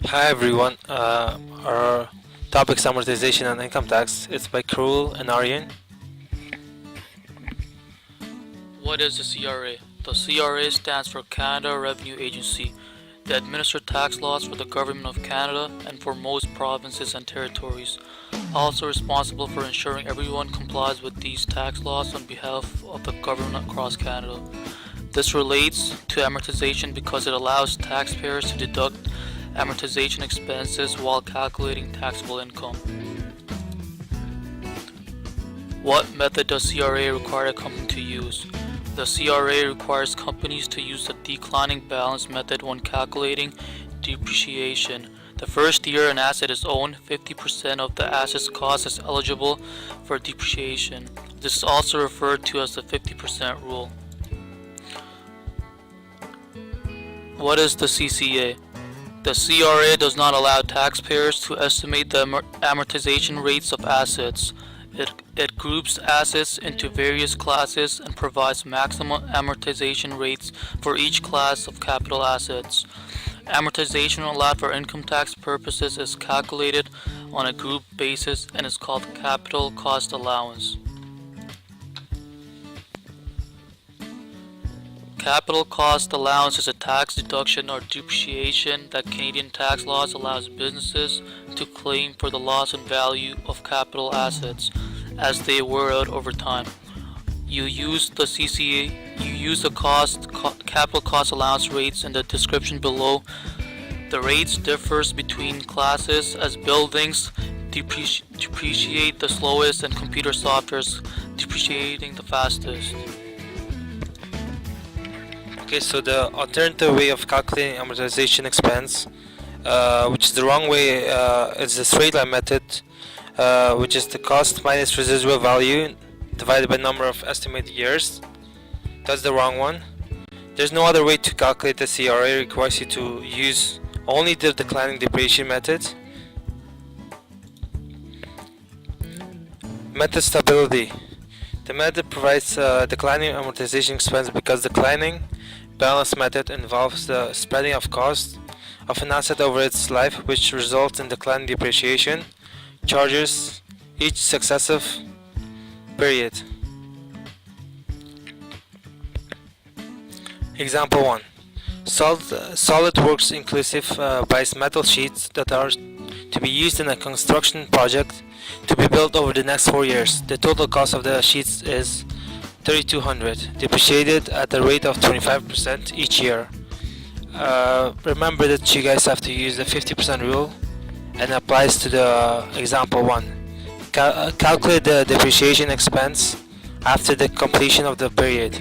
Hi everyone. Our topic is amortization and income tax. It's by Krul and Aryan. What is the CRA? The CRA stands for Canada Revenue Agency. They administer tax laws for the Government of Canada and for most provinces and territories. Also responsible for ensuring everyone complies with these tax laws on behalf of the government across Canada. This relates to amortization because it allows taxpayers to deduct amortization expenses while calculating taxable income. What method does CRA require a company to use? The CRA requires companies to use the declining balance method when calculating depreciation. The first year an asset is owned, 50% of the asset's cost is eligible for depreciation. This is also referred to as the 50% rule. What is the CCA? The CRA does not allow taxpayers to estimate the amortization rates of assets. It groups assets into various classes and provides maximum amortization rates for each class of capital assets. Amortization allowed for income tax purposes is calculated on a group basis and is called capital cost allowance. Capital cost allowance is a tax deduction or depreciation that Canadian tax laws allows businesses to claim for the loss in value of capital assets as they wear out over time. You use the CCA, you use the capital cost allowance rates in the description below. The rates differs between classes as buildings depreciate the slowest and computer software depreciating the fastest. Okay, so the alternative way of calculating amortization expense, which is the wrong way, is the straight line method, which is the cost minus residual value divided by number of estimated years. That's the wrong one. There's no other way to calculate the CRA. It requires you to use only the declining depreciation method. Method stability. The method provides declining amortization expense because declining balance method involves the spreading of cost of an asset over its life, which results in declining depreciation charges each successive period. Example 1. SolidWorks Inclusive buys metal sheets that are to be used in a construction project to be built over the next 4 years. The total cost of the sheets is $3,200, depreciated at a rate of 25% each year. Remember that you guys have to use the 50% rule and applies to the example 1. Calculate the depreciation expense after the completion of the period.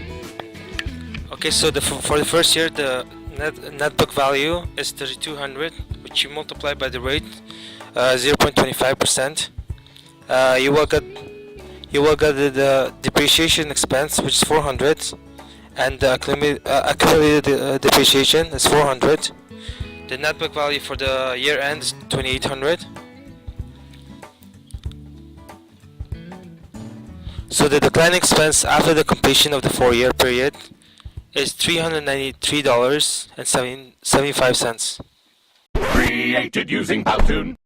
Okay, so for the first year, the net book value is $3,200, which you multiply by the rate 0.25%. You will get the depreciation expense, which is $400, and the accumulated depreciation is $400. The net book value for the year end is $2,800. So the declining expense after the completion of the 4-year period is $393.75. Created using Powtoon.